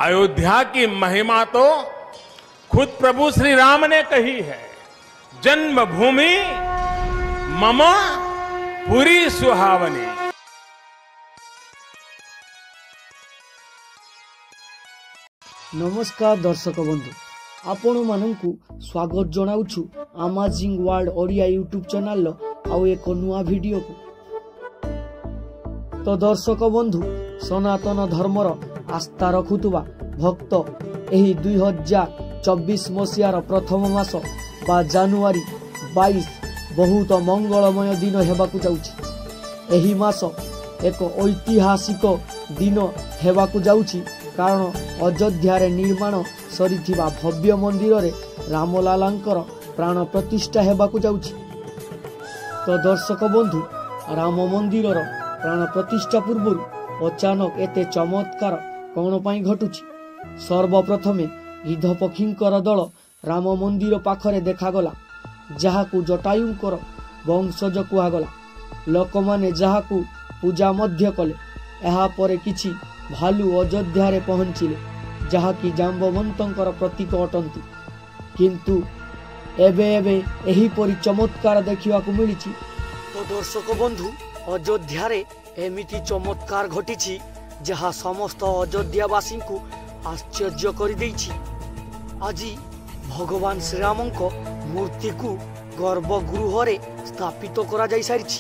अयोध्या की महिमा तो खुद प्रभु श्री राम ने कही है। जन्मभूमि मम पुरी सुहावनी। नमस्कार दर्शक बंधु, आपण मानू स्वागत जनाऊछु amazing world Odia YouTube channel आउ एक नुआ वीडियो को। तो दर्शक बंधु, सनातन धर्मर आस्था रखुवा भक्त एही 2024 मसीहार प्रथम मास बा जानुआरी 22 बहुत मंगलमय दिन हेबाकु जाउछि। एही मास एक ऐतिहासिक दिन हेबाकु जाउछि, कारण अयोध्या निर्माण सरीथिबा भव्य मंदिर रे रामलालांकर प्राण प्रतिष्ठा हेबाकु जाउछि। तो दर्शक बंधु, राम मंदिर प्राण प्रतिष्ठा पूर्व अचानक एते चमत्कार कौन पाई घटुछि? सर्वप्रथमे गिद्ध पक्षींकर दल राम मंदिर पाखरे देखागला, जहाकू जटायुंकर वंशज कुहागला। लोकमाने जहाकू पूजा मध्य कले। एहा परे किछि भालू अयोध्या रे पहुंचिले, जहाकि जाम्बवंतंकर प्रतीक अटंती। किंतु एबे एही परि चमत्कार देखिबाकू मिलिछि। तो दर्शक बंधु, अयोध्या रे एमिति चमत्कार घटिछि जहा समस्त अयोध्यावासी को आश्चर्य कर देछि। आज भगवान श्रीराम को मूर्ति को गर्भगृह रे स्थापित करा जाई सारिछि।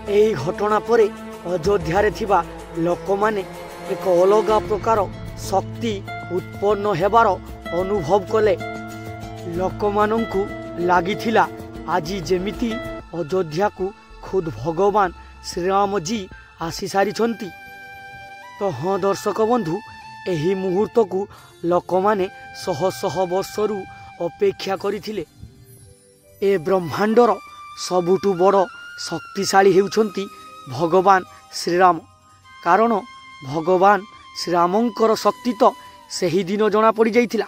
एही घटना परे अयोध्या रे थिबा लोकमाने एक अलगा प्रकार शक्ति उत्पन्न हेबार अनुभव कले। लोकमानंकु लागिथिला आज जेमिति अयोध्या को खुद भगवान श्रीराम जी आसी सारिछंती। तो हाँ दर्शक बंधु, एही मुहूर्त को लोकमाने शह शह वर्षरु अपेक्षा करिथिले। ए ब्रह्मांडर सबुठु बड़ शक्तिशाली हेउछंती भगवान श्रीराम। कारण भगवान श्रीरामंकर शक्ति तो सही दिन जना पड़ जाइथिला,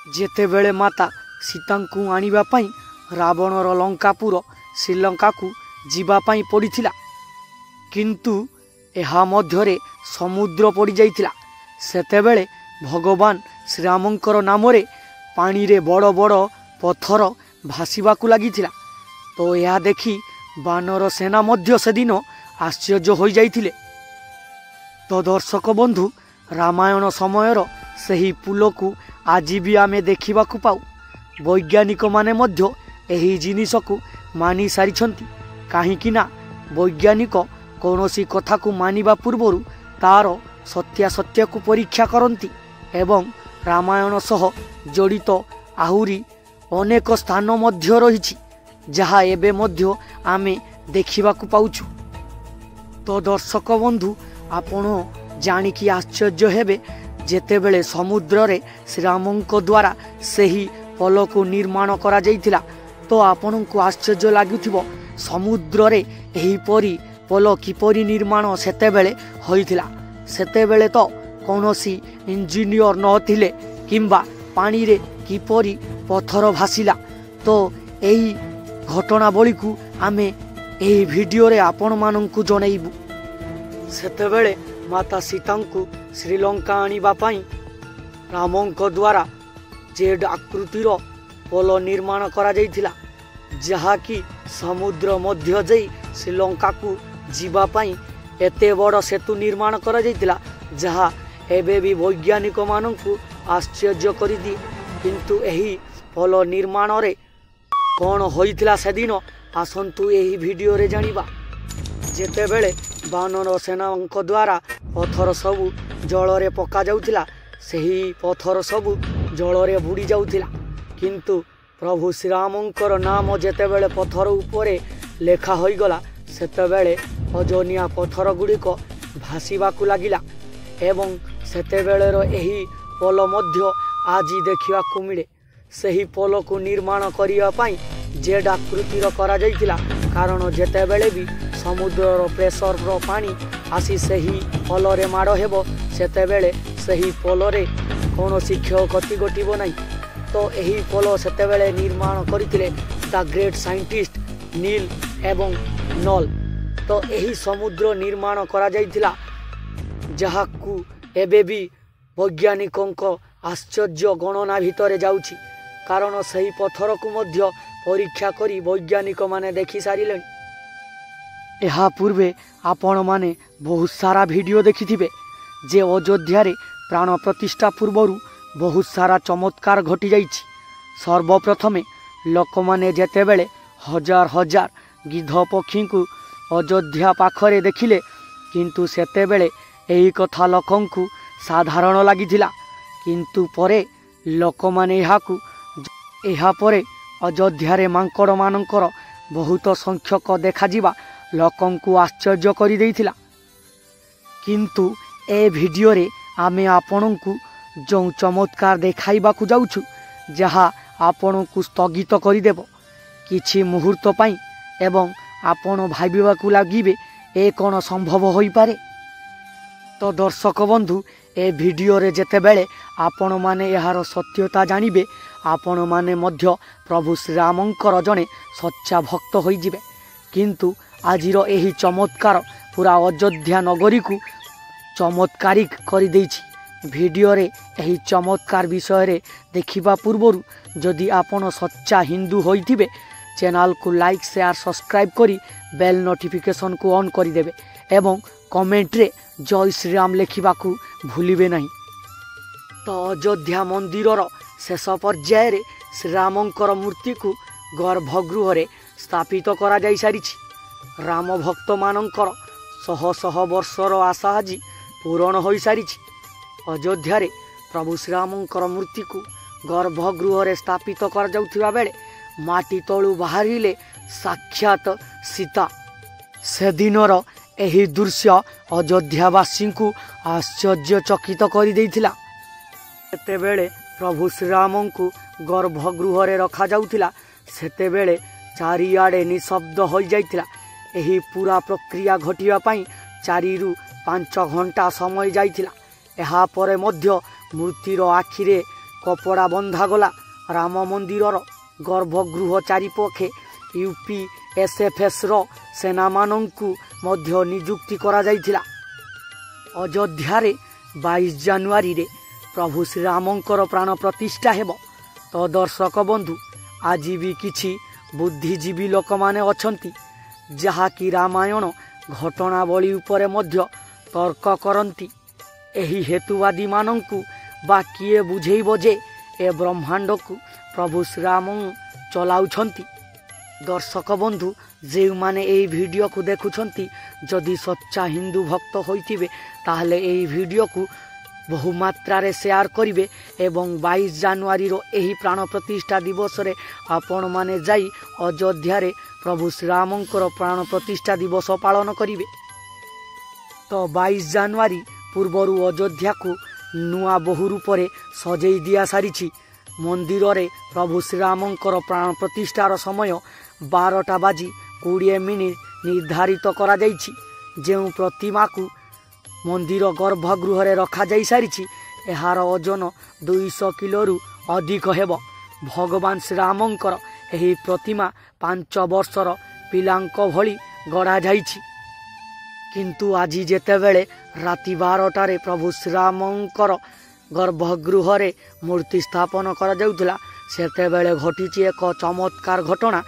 जेतेबेले माता सीतांकु आनिबा पई रावणर लंकापुर श्रीलंका को जीवा पई पड़िथिला। किंतु एहा मध्यरे समुद्र पड़ जाइथिला। सेतेबेले भगवान श्रीरामंकर नामरे पानी रे बड़ बड़ पत्थर भासीबाकू लागिथिला। तो यह देखी बानर सेना मध्य से दिन आश्चर्य हो जाइथिले। तो दर्शक बंधु, रामायण समयर सही पुल को आज भी आमे देखिबाकू पाऊ। वैज्ञानिक माने मध्य एही जिनिस को मानि सारिछंती। काहेकि ना वैज्ञानिक कौनसी कथा को मानिबा पूर्वरु तार सत्यासत्य को परीक्षा करती एवं रामायण सह जड़ित आहुरी अनेक स्थान मध्य रहिछि, जहा एबे मध्य आमे देखिबाकू पाउछु। तो दर्शक बंधु, आपण जानिकी आश्चर्य हेबे जेतेबेले समुद्र रे श्रीरामंक द्वारा सही पल को निर्माण करा जाइथिला। तो आपनकु आश्चर्य लागुथिबो समुद्र रे एही परी पल किपरि निर्माण सेतेबेले होइथिला। सेतेबेले तो कौनसी इंजीनियर नथिले किंबा पानी रे किपरि पत्थर भासिला। तो एही घटनावली को आमे एही वीडियो रे आपण माननकु जणाइबु। सेतेबेले माता सीतांकु श्रीलंका आनिबा पई रामंक द्वारा जेड आकृतिर पल निर्माण करा जाइथिला, जहा कि समुद्र मध्य जई श्रीलंका को जीवा पई एते बड़ सेतु निर्माण करा जाइथिला, जहा एबे भी वैज्ञानिक माननकु आश्चर्य करि दी। किंतु एही पल निर्माण रे कौन होइथिला सेदिन आसंतु एही वीडियो रे जानिबा। जेतेबेले बानर सेनांक द्वारा पत्थर सबु जल रे पका जाउथिला, सेही पत्थर सबु जल रे बुड़ी जाउथिला। किंतु प्रभु श्रीरामंकर नाम जेतेबेले पत्थर उपरे लेखा होई गला, सेतेबेले अजनिया पत्थर गुड़िक भासीबाकू लागिला। एवं सेतेबेलेर एही पल मध्य आज देखिबाकू मिले। सही पल को निर्माण करिया पई जेड आकृतिर करा जाइथिला, कारण जेतेबेले भी समुद्रर प्रेशर रो पानी आसी सही पल रे माड़ हेबो, सेतेबेले सही पल रे कौनसी क्षयक्षति घटिबो नाही। तो एही पल सेतेबेले निर्माण करिथिले द ग्रेट साइंटिस्ट नील एवं नल। तो एही समुद्र निर्माण करा जाइथिला, जहाकू एबे भी ବୈଜ୍ଞାନିକଙ୍କ ଆଶ୍ଚର୍ଯ୍ୟ ଗଣନା ଭିତରେ ଯାଉଛି, କାରଣ ସେହି ପଥରକୁ ମଧ୍ୟ ପରୀକ୍ଷା କରି ବୈଜ୍ଞାନିକମାନେ ଦେଖିସାରିଲେଣି। ଏହା ପୂର୍ବେ ଆପଣମାନେ ବହୁତ ସାରା ଭିଡ଼ିଓ ଦେଖିଥିବେ ଯେ ଅଯୋଧ୍ୟାରେ ପ୍ରାଣ ପ୍ରତିଷ୍ଠା ପୂର୍ବରୁ ବହୁତ ସାରା ଚମତ୍କାର ଘଟିଯାଇଛି। ସର୍ବପ୍ରଥମେ ଲୋକମାନେ ଯେତେବେଳେ ହଜାର ହଜାର ଗିଧ ପକ୍ଷୀଙ୍କୁ ଅଯୋଧ୍ୟା ପାଖରେ ଦେଖିଲେ, କିନ୍ତୁ ସେତେବେଳେ ଏହି କଥା ଲୋକଙ୍କୁ ସାଧାରଣ ଲାଗିଥିଲା। କିନ୍ତୁ ପରେ ଲୋକମାନେ ଏହାପରେ ଅଯୋଧ୍ୟାରେ ମାଙ୍କଡ଼ମାନଙ୍କର ବହୁତ ସଂଖ୍ୟକ ଦେଖାଯିବା ଲୋକଙ୍କୁ ଆଶ୍ଚର୍ଯ୍ୟ କରିଦେଇଥିଲା। କିନ୍ତୁ ଏ ଭିଡ଼ିଓରେ ଆମେ ଆପଣଙ୍କୁ ଯେଉଁ ଚମତ୍କାର ଦେଖାଇବାକୁ ଯାଉଛୁ, ଯାହା ଆପଣଙ୍କୁ ସ୍ଥଗିତ କରିଦେବ କିଛି ମୁହୂର୍ତ୍ତ ପାଇଁ ଏବଂ ଆପଣ ଭାବିବାକୁ ଲାଗିବେ ଏ କ'ଣ ସମ୍ଭବ ହୋଇପାରେ। ତ ଦର୍ଶକ ବନ୍ଧୁ, ଏ ଭିଡ଼ିଓରେ ଯେତେବେଳେ ଆପଣମାନେ ଏହାର ସତ୍ୟତା ଜାଣିବେ, ଆପଣମାନେ ମଧ୍ୟ ପ୍ରଭୁ ଶ୍ରୀରାମଙ୍କର ଜଣେ ସଚ୍ଚା ଭକ୍ତ ହୋଇଯିବେ। କିନ୍ତୁ ଆଜିର ଏହି ଚମତ୍କାର ପୁରା ଅଯୋଧ୍ୟା ନଗରୀକୁ ଚମତ୍କାରିକ କରିଦେଇଛି। ଭିଡ଼ିଓରେ ଏହି ଚମତ୍କାର ବିଷୟରେ ଦେଖିବା ପୂର୍ବରୁ ଯଦି ଆପଣ ସଚ୍ଚା ହିନ୍ଦୁ ହୋଇଥିବେ, ଚ୍ୟାନେଲକୁ ଲାଇକ୍ ସେୟାର ସବସ୍କ୍ରାଇବ୍ କରି ବେଲ୍ ନୋଟିଫିକେସନକୁ ଅନ୍ କରିଦେବେ ଏବଂ କମେଣ୍ଟରେ ଜୟ ଶ୍ରୀରାମ ଲେଖିବାକୁ ଭୁଲିବେ ନାହିଁ। ତ ଅଯୋଧ୍ୟା ମନ୍ଦିରର ଶେଷ ପର୍ଯ୍ୟାୟରେ ଶ୍ରୀରାମଙ୍କର ମୂର୍ତ୍ତିକୁ ଗର୍ଭଗୃହରେ ସ୍ଥାପିତ କରାଯାଇସାରିଛି। ରାମ ଭକ୍ତମାନଙ୍କର ଶହ ଶହ ବର୍ଷର ଆଶା ଆଜି ପୂରଣ ହୋଇସାରିଛି। ଅଯୋଧ୍ୟାରେ ପ୍ରଭୁ ଶ୍ରୀରାମଙ୍କର ମୂର୍ତ୍ତିକୁ ଗର୍ଭଗୃହରେ ସ୍ଥାପିତ କରାଯାଉଥିବା ବେଳେ ମାଟି ତଳୁ ବାହାରିଲେ ସାକ୍ଷାତ ସୀତା। ସେଦିନର ଏହି ଦୃଶ୍ୟ ଅଯୋଧ୍ୟାବାସୀଙ୍କୁ ଆଶ୍ଚର୍ଯ୍ୟଚକିତ କରିଦେଇଥିଲା। ଯେତେବେଳେ ପ୍ରଭୁ ଶ୍ରୀରାମଙ୍କୁ ଗର୍ଭଗୃହରେ ରଖାଯାଉଥିଲା, ସେତେବେଳେ ଚାରିଆଡ଼େ ନିଶବ୍ଦ ହୋଇଯାଇଥିଲା। ଏହି ପୁରା ପ୍ରକ୍ରିୟା ଘଟିବା ପାଇଁ 4 ରୁ 5 ଘଣ୍ଟା ସମୟ ଯାଇଥିଲା। ଏହାପରେ ମଧ୍ୟ ମୂର୍ତ୍ତିର ଆଖିରେ କପଡ଼ା ବନ୍ଧାଗଲା। ରାମ ମନ୍ଦିରର ଗର୍ଭଗୃହ ଚାରିପାଖେ UPSFSର ସେନାମାନଙ୍କୁ ମଧ୍ୟ ନିଯୁକ୍ତି କରାଯାଇଥିଲା। ଅଯୋଧ୍ୟାରେ 22 ଜାନୁଆରୀରେ ପ୍ରଭୁ ଶ୍ରୀରାମଙ୍କର ପ୍ରାଣ ପ୍ରତିଷ୍ଠା ହେବ। ତ ଦର୍ଶକ ବନ୍ଧୁ, ଆଜି ବି କିଛି ବୁଦ୍ଧିଜୀବୀ ଲୋକମାନେ ଅଛନ୍ତି ଯାହାକି ରାମାୟଣ ଘଟଣାବଳୀ ଉପରେ ମଧ୍ୟ ତର୍କ କରନ୍ତି। ଏହି ହେତୁବାଦୀମାନଙ୍କୁ ବା କିଏ ବୁଝେଇବ ଯେ ଏ ବ୍ରହ୍ମାଣ୍ଡକୁ ପ୍ରଭୁ ଶ୍ରୀରାମ ଚଲାଉଛନ୍ତି। ଦର୍ଶକ ବନ୍ଧୁ, ଯେଉଁମାନେ ଏହି ଭିଡ଼ିଓକୁ ଦେଖୁଛନ୍ତି, ଯଦି ସଚ୍ଚା ହିନ୍ଦୁ ଭକ୍ତ ହୋଇଥିବେ ତାହେଲେ ଏହି ଭିଡ଼ିଓକୁ ବହୁ ମାତ୍ରାରେ ସେୟାର କରିବେ ଏବଂ 22 ଜାନୁଆରୀର ଏହି ପ୍ରାଣ ପ୍ରତିଷ୍ଠା ଦିବସରେ ଆପଣମାନେ ଯାଇ ଅଯୋଧ୍ୟାରେ ପ୍ରଭୁ ଶ୍ରୀରାମଙ୍କର ପ୍ରାଣ ପ୍ରତିଷ୍ଠା ଦିବସ ପାଳନ କରିବେ। ତ 22 ଜାନୁଆରୀ ପୂର୍ବରୁ ଅଯୋଧ୍ୟାକୁ ନୂଆ ବହୁ ରୂପରେ ସଜେଇ ଦିଆସାରିଛି। ମନ୍ଦିରରେ ପ୍ରଭୁ ଶ୍ରୀରାମଙ୍କର ପ୍ରାଣ ପ୍ରତିଷ୍ଠାର ସମୟ 12:20 ନିର୍ଦ୍ଧାରିତ କରାଯାଇଛି। ଯେଉଁ ପ୍ରତିମାକୁ ମନ୍ଦିର ଗର୍ଭଗୃହରେ ରଖାଯାଇସାରିଛି, ଏହାର ଓଜନ 200 କିଲୋରୁ ଅଧିକ ହେବ। ଭଗବାନ ଶ୍ରୀରାମଙ୍କର ଏହି ପ୍ରତିମା 5 ବର୍ଷର ପିଲାଙ୍କ ଭଳି ଗଢ଼ାଯାଇଛି। କିନ୍ତୁ ଆଜି ଯେତେବେଳେ ରାତି 12ଟାରେ ପ୍ରଭୁ ଶ୍ରୀରାମଙ୍କର ଗର୍ଭଗୃହରେ ମୂର୍ତ୍ତି ସ୍ଥାପନ କରାଯାଉଥିଲା, ସେତେବେଳେ ଘଟିଛି ଏକ ଚମତ୍କାର ଘଟଣା।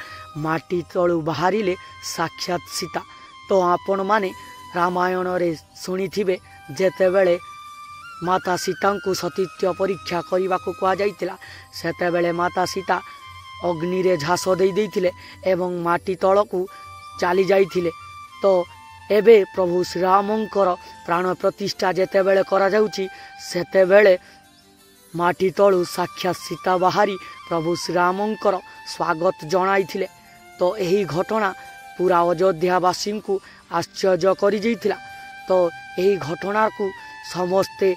ମାଟି ତଳୁ ବାହାରିଲେ ସାକ୍ଷାତ ସୀତା। ତ ଆପଣମାନେ ରାମାୟଣରେ ଶୁଣିଥିବେ, ଯେତେବେଳେ ମାତା ସୀତାଙ୍କୁ ସତୀତ୍ୱ ପରୀକ୍ଷା କରିବାକୁ କୁହାଯାଇଥିଲା, ସେତେବେଳେ ମାତା ସୀତା ଅଗ୍ନିରେ ଝାସ ଦେଇଥିଲେ ଏବଂ ମାଟି ତଳକୁ ଚାଲି ଯାଇଥିଲେ। ତ ଏବେ ପ୍ରଭୁ ଶ୍ରୀରାମଙ୍କର ପ୍ରାଣ ପ୍ରତିଷ୍ଠା ଯେତେବେଳେ କରାଯାଉଛି, ସେତେବେଳେ ମାଟି ତଳୁ ସାକ୍ଷାତ ସୀତା ବାହାରି ପ୍ରଭୁ ଶ୍ରୀରାମଙ୍କର ସ୍ୱାଗତ ଜଣାଇଥିଲେ। ତ ଏହି ଘଟଣା ପୁରା ଅଯୋଧ୍ୟାବାସୀଙ୍କୁ ଆଶ୍ଚର୍ଯ୍ୟ କରିଯାଇଥିଲା। ତ ଏହି ଘଟଣାକୁ ସମସ୍ତେ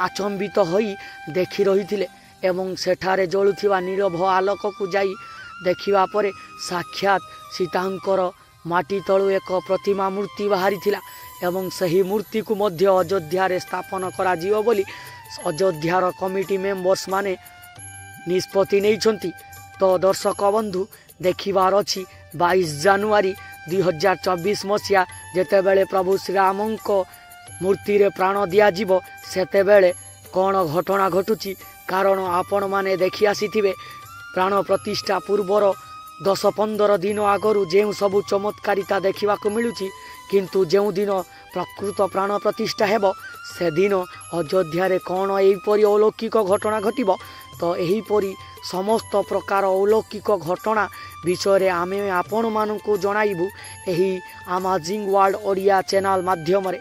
ଆଚମ୍ବିତ ହୋଇ ଦେଖି ରହିଥିଲେ ଏବଂ ସେଠାରେ ଜଳୁଥିବା ନୀରବ ଆଲୋକକୁ ଯାଇ ଦେଖିବା ପରେ ସାକ୍ଷାତ ସୀତାଙ୍କର ମାଟି ତଳୁ ଏକ ପ୍ରତିମା ମୂର୍ତ୍ତି ବାହାରିଥିଲା ଏବଂ ସେହି ମୂର୍ତ୍ତିକୁ ମଧ୍ୟ ଅଯୋଧ୍ୟାରେ ସ୍ଥାପନ କରାଯିବ ବୋଲି ଅଯୋଧ୍ୟାର କମିଟି ମେମ୍ବର୍ସ ମାନେ ନିଷ୍ପତ୍ତି ନେଇଛନ୍ତି। ତ ଦର୍ଶକ ବନ୍ଧୁ, ଦେଖିବାର ଅଛି 22 ଜାନୁଆରୀ 2024 ମସିହା ଯେତେବେଳେ ପ୍ରଭୁ ଶ୍ରୀରାମଙ୍କ मूर्ति रे प्राण दियाजिबो सेतेबेले कौन घटना घटुची कारण आपण माने देखि आसीथिबे प्राण प्रतिष्ठा पूर्वर 10-15 दिन आगरू जो सबू चमत्कारिता देखा मिलूची किंतु जो दिन प्रकृत प्राण प्रतिष्ठा हेब से दिन अयोध्या रे कौन यहीपरि अलौकिक घटना घटिब तो यहीपरि समस्त प्रकार अलौकिक घटना विषय आमे आपण मानकु जणाइबु एही अमेजिंग वर्ल्ड ओडिया चैनल माध्यम रे।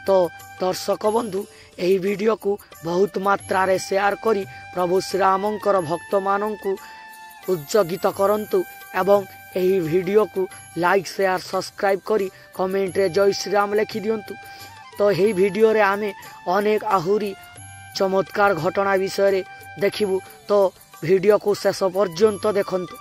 तो दर्शक बंधु यही वीडियो को बहुत मात्रा रे शेयर करी प्रभु श्री रामंकर भक्त मानकु उज्जीवित करंतु एवं यही वीडियो को लाइक शेयर सब्सक्राइब करी कमेंट रे जय श्री राम लिखि दियंतु। तो यही वीडियो रे आमे अनेक आहुरी चमत्कार घटना विषय रे देखिबु तो वीडियो को शेष पर्यंत देखंतु।